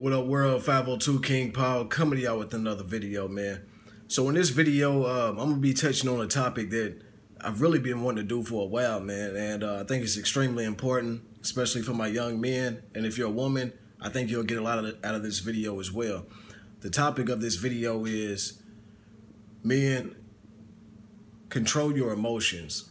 What up, world? 502 King Paul coming to y'all with another video, man. So in this video, I'm gonna be touching on a topic that I've really been wanting to do for a while, man, and I think it's extremely important, especially for my young men. And if you're a woman, I think you'll get a lot out of this video as well. The topic of this video is men, control your emotions.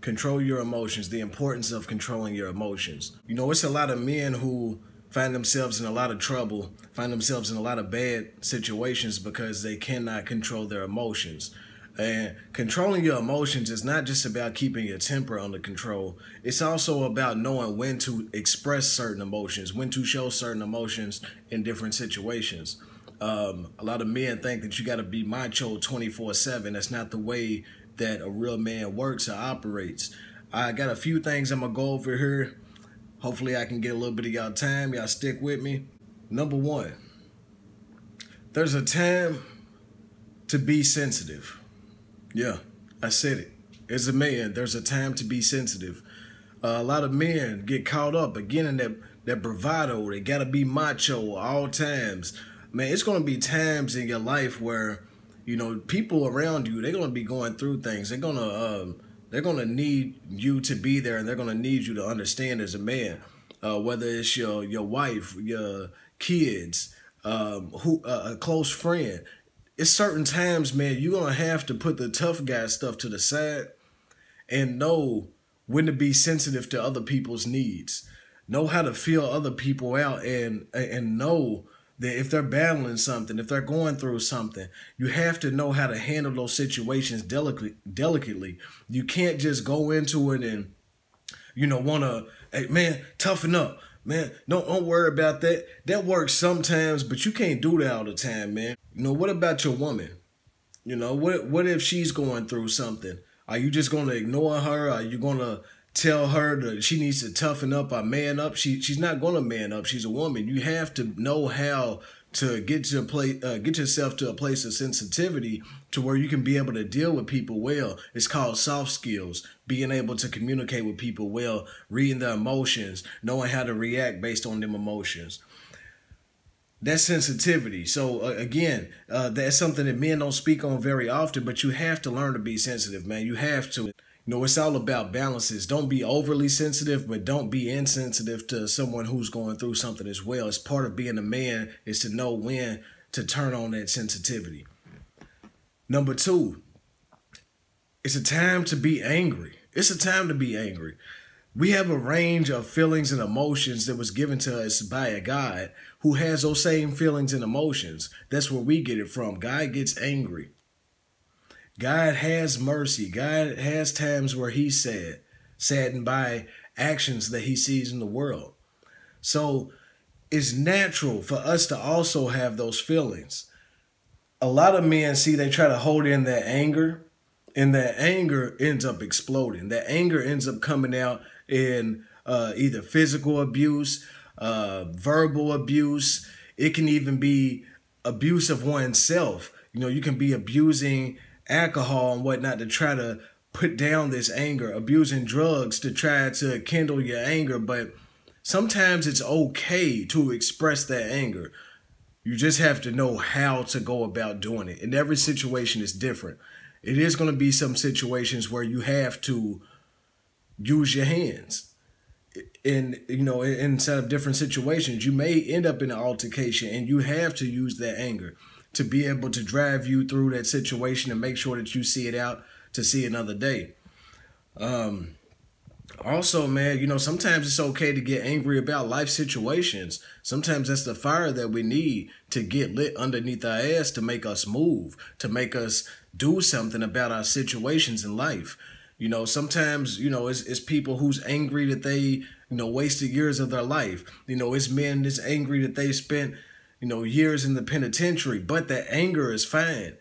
Control your emotions. The importance of controlling your emotions. You know, it's a lot of men who find themselves in a lot of trouble, find themselves in a lot of bad situations because they cannot control their emotions. And controlling your emotions is not just about keeping your temper under control. It's also about knowing when to express certain emotions, when to show certain emotions in different situations. A lot of men think that you got to be macho 24/7. That's not the way that a real man works or operates. I got a few things I'm going to go over here. Hopefully I can get a little bit of y'all time. Y'all stick with me. Number one, there's a time to be sensitive. Yeah, I said it. As a man, there's a time to be sensitive. A lot of men get caught up again in that bravado. They gotta be macho all times. Man, it's gonna be times in your life where, you know, people around you, they're gonna be going through things. They're gonna need you to be there, and they're gonna need you to understand as a man. Whether it's your wife, your kids, a close friend. It's certain times, man, you're gonna have to put the tough guy stuff to the side and know when to be sensitive to other people's needs. Know how to feel other people out, and know that if they're battling something, if they're going through something, you have to know how to handle those situations delicately. You can't just go into it and, you know, hey, man, toughen up. Man, don't worry about that. That works sometimes, but you can't do that all the time, man. You know, what about your woman? You know, what if she's going through something? Are you just going to ignore her? Are you going to tell her that she needs to toughen up or man up? She's not going to man up. She's a woman. You have to know how to get yourself to a place of sensitivity to where you can be able to deal with people well. It's called soft skills, being able to communicate with people well, reading their emotions, knowing how to react based on them emotions. That's sensitivity. So again, that's something that men don't speak on very often, but you have to learn to be sensitive, man. You have to. You know, it's all about balances. Don't be overly sensitive, but don't be insensitive to someone who's going through something as well. It's part of being a man is to know when to turn on that sensitivity. Number two, it's a time to be angry. It's a time to be angry. We have a range of feelings and emotions that was given to us by a God who has those same feelings and emotions. That's where we get it from. God gets angry. God has mercy. God has times where he's saddened by actions that he sees in the world. So it's natural for us to also have those feelings. A lot of men, they try to hold in their anger, and that anger ends up exploding. That anger ends up coming out in either physical abuse, verbal abuse. It can even be abuse of oneself. You know, you can be abusing alcohol and whatnot to try to put down this anger, abusing drugs to try to kindle your anger. But sometimes it's okay to express that anger. You just have to know how to go about doing it. And every situation is different. It is going to be some situations where you have to use your hands. And, you know, inside of different situations, you may end up in an altercation and you have to use that anger to be able to drive you through that situation and make sure that you see it out to see another day. Also, man, you know, sometimes it's okay to get angry about life situations. Sometimes that's the fire that we need to get lit underneath our ass to make us move, to make us do something about our situations in life. You know, sometimes, you know, it's people who's angry that they, you know, wasted years of their life. You know, it's men that's angry that they spent, you know, years in the penitentiary, but that anger is fine.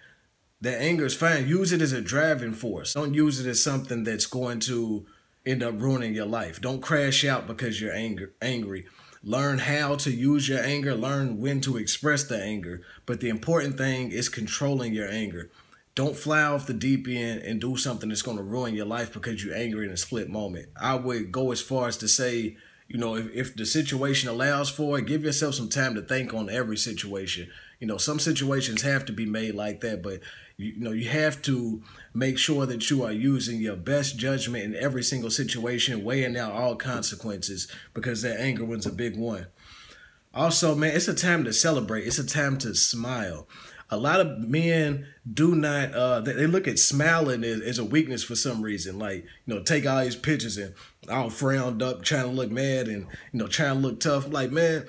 That anger is fine. Use it as a driving force. Don't use it as something that's going to end up ruining your life. Don't crash out because you're angry. Learn how to use your anger. Learn when to express the anger. But the important thing is controlling your anger. Don't fly off the deep end and do something that's going to ruin your life because you're angry in a split moment. I would go as far as to say, You know, if the situation allows for it, give yourself some time to think on every situation. You know, some situations have to be made like that, but you know, you have to make sure that you are using your best judgment in every single situation, weighing out all consequences, because that anger one's a big one. Also, man, it's a time to celebrate. It's a time to smile. A lot of men do not, they look at smiling as a weakness for some reason. Like, you know, take all these pictures and all frowned up, trying to look mad and, you know, trying to look tough. Like, man,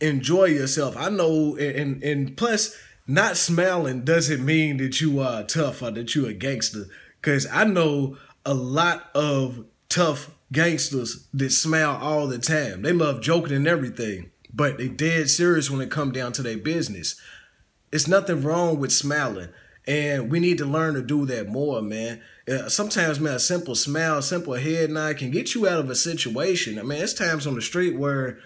enjoy yourself. I know, and plus, not smiling doesn't mean that you are tough or that you a gangster. Because I know a lot of tough gangsters that smile all the time. They love joking and everything, but they dead serious when it come down to their business. It's nothing wrong with smiling, and we need to learn to do that more, man. Sometimes, man, a simple smile, a simple head nod can get you out of a situation. I mean, it's times on the street where,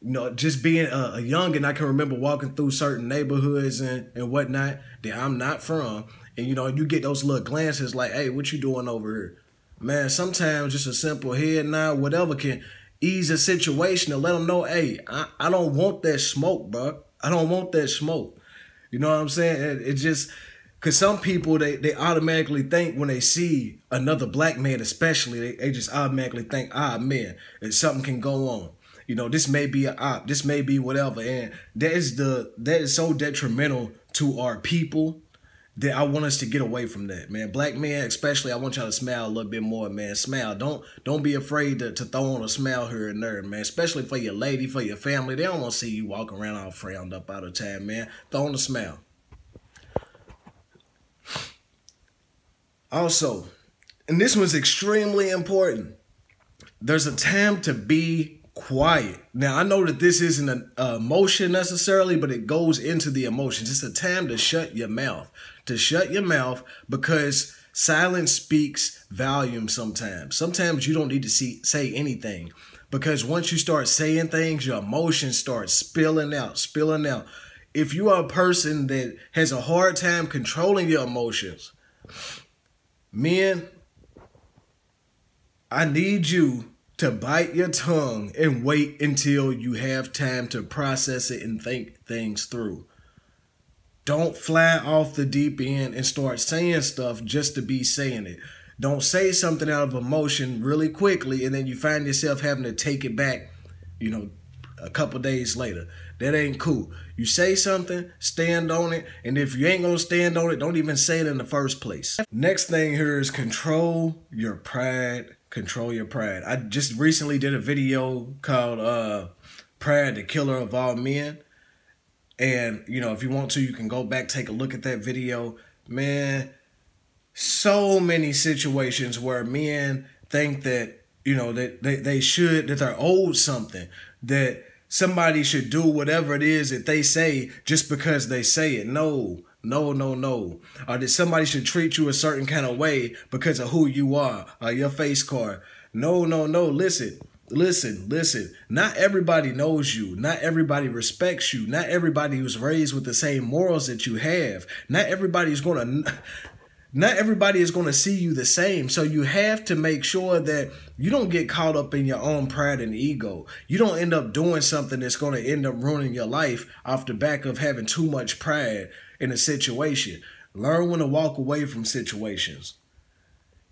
you know, just being a youngin', I can remember walking through certain neighborhoods and whatnot that I'm not from, and, you know, you get those little glances like, hey, what you doing over here? Man, sometimes just a simple head nod, whatever, can ease a situation and let them know, hey, I don't want that smoke, bro. I don't want that smoke. You know what I'm saying? It just, because some people, they automatically think when they see another black man especially, they just automatically think, ah, man, something can go on. You know, this may be an op, this may be whatever. And that is so detrimental to our people that I want us to get away from that, man. Black men especially, I want y'all to smile a little bit more, man. Smile. Don't be afraid to throw on a smile here and there, man. Especially for your lady, for your family. They don't want to see you walking around all frowned up all the time, man. Throw on a smile. Also, and this one's extremely important, there's a time to be quiet. Now, I know that this isn't an emotion necessarily, but it goes into the emotions. It's a time to shut your mouth. To shut your mouth, because silence speaks volumes sometimes. Sometimes you don't need to say anything, because once you start saying things, your emotions start spilling out. If you are a person that has a hard time controlling your emotions, men, I need you to bite your tongue and wait until you have time to process it and think things through. Don't fly off the deep end and start saying stuff just to be saying it. Don't say something out of emotion really quickly and then you find yourself having to take it back, you know, a couple days later. That ain't cool. You say something, stand on it, and if you ain't gonna stand on it, don't even say it in the first place. Next thing here is control your pride. Control your pride. I just recently did a video called Pride, the Killer of All Men. And, you know, if you want to, you can go back, take a look at that video. Man, so many situations where men think that, you know, that that they're owed something, that somebody should do whatever it is that they say just because they say it. No. Or that somebody should treat you a certain kind of way because of who you are or your face card. No. Listen. Not everybody knows you. Not everybody respects you. Not everybody was raised with the same morals that you have. Not everybody is going to see you the same. So you have to make sure that you don't get caught up in your own pride and ego. You don't end up doing something that's going to end up ruining your life off the back of having too much pride in a situation. Learn when to walk away from situations.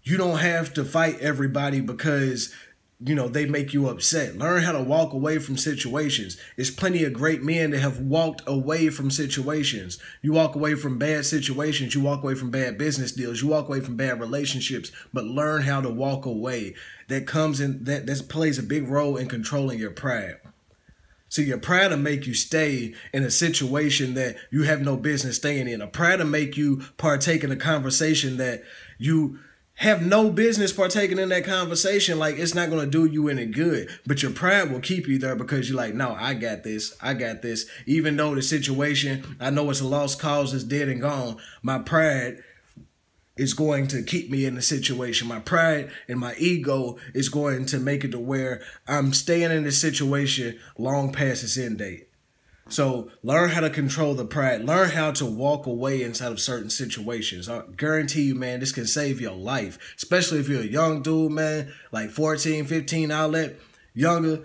You don't have to fight everybody because, you know, they make you upset. Learn how to walk away from situations. There's plenty of great men that have walked away from situations. You walk away from bad situations. You walk away from bad business deals. You walk away from bad relationships. But learn how to walk away. That plays a big role in controlling your pride. So your pride will make you stay in a situation that you have no business staying in. A pride will make you partake in a conversation that you have no business partaking in that conversation. Like, it's not going to do you any good. But your pride will keep you there because you're like, no, I got this. Even though the situation, I know it's a lost cause, it's dead and gone, my pride is going to keep me in the situation. My pride and my ego is going to make it to where I'm staying in this situation long past its end date. So learn how to control the pride. Learn how to walk away inside of certain situations. I guarantee you, man, this can save your life. Especially if you're a young dude, man, like 14, 15, outlet, younger.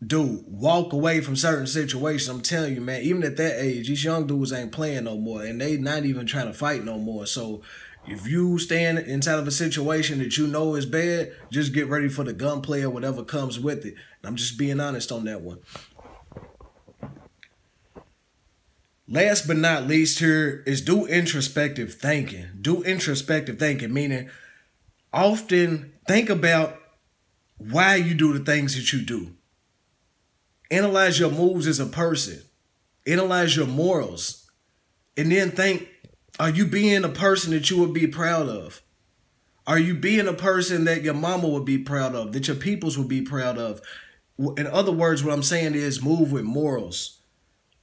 dude, walk away from certain situations. I'm telling you, man, even at that age, these young dudes ain't playing no more, and they not even trying to fight no more. So if you stand inside of a situation that you know is bad, just get ready for the gunplay or whatever comes with it. And I'm just being honest on that one. Last but not least here is do introspective thinking. Do introspective thinking, meaning often think about why you do the things that you do. Analyze your moves as a person. Analyze your morals. And then think, are you being a person that you would be proud of? Are you being a person that your mama would be proud of, that your peoples would be proud of? In other words, what I'm saying is move with morals.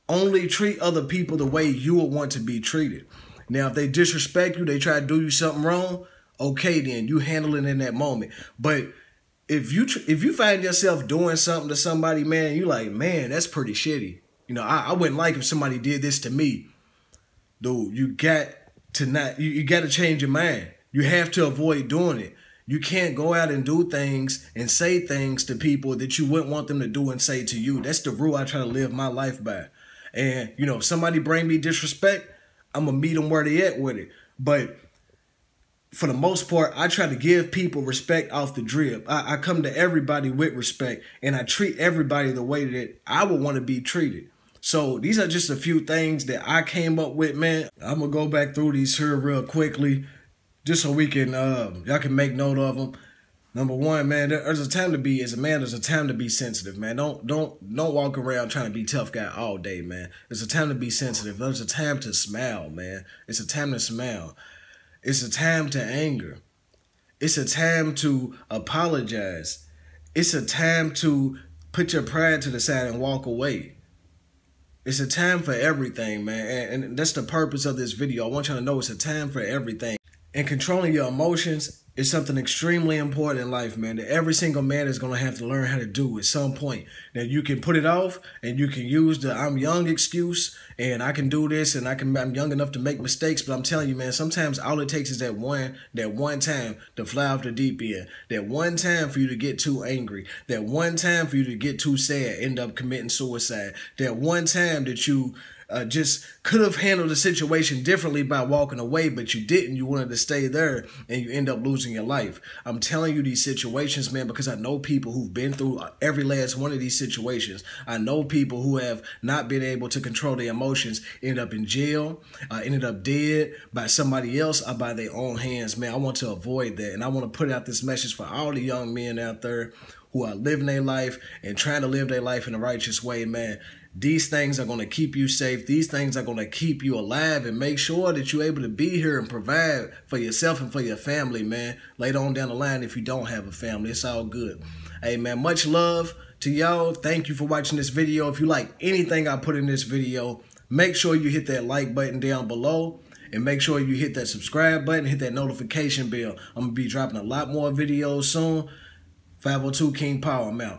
Only treat other people the way you would want to be treated. Now, if they disrespect you, they try to do you something wrong, okay, then you handle it in that moment. But if you find yourself doing something to somebody, man, you like, man, that's pretty shitty. You know, I wouldn't like if somebody did this to me. Dude, you got to change your mind. You have to avoid doing it. You can't go out and do things and say things to people that you wouldn't want them to do and say to you. That's the rule I try to live my life by. And, you know, if somebody bring me disrespect, I'm going to meet them where they at with it. But for the most part, I try to give people respect off the drip. I come to everybody with respect, and I treat everybody the way that I would want to be treated. So these are just a few things that I came up with, man. I'm going to go back through these here real quickly just so we can, y'all can make note of them. Number one, man, there's a time to be, as a man, there's a time to be sensitive, man. Don't walk around trying to be tough guy all day, man. There's a time to be sensitive. There's a time to smile, man. It's a time to smile. It's a time to anger. It's a time to apologize. It's a time to put your pride to the side and walk away. It's a time for everything, man. And that's the purpose of this video. I want y'all to know it's a time for everything. And controlling your emotions is something extremely important in life, man, that every single man is going to have to learn how to do at some point. Now, you can put it off and you can use the I'm young excuse and I can do this and I'm young enough to make mistakes. But I'm telling you, man, sometimes all it takes is that one time to fly off the deep end, that one time for you to get too angry, that one time for you to get too sad, end up committing suicide, that one time that you just could have handled the situation differently by walking away, but you didn't. You wanted to stay there and you end up losing your life. I'm telling you these situations, man, because I know people who've been through every last one of these situations. I know people who have not been able to control their emotions, ended up in jail, ended up dead by somebody else or by their own hands, man. I want to avoid that. And I want to put out this message for all the young men out there who are living their life and trying to live their life in a righteous way, man. These things are going to keep you safe. These things are going to keep you alive and make sure that you're able to be here and provide for yourself and for your family, man. Later on down the line, if you don't have a family, it's all good. Hey, man, much love to y'all. Thank you for watching this video. If you like anything I put in this video, make sure you hit that like button down below. And make sure you hit that subscribe button, hit that notification bell. I'm going to be dropping a lot more videos soon. 502 King Power, I'm out.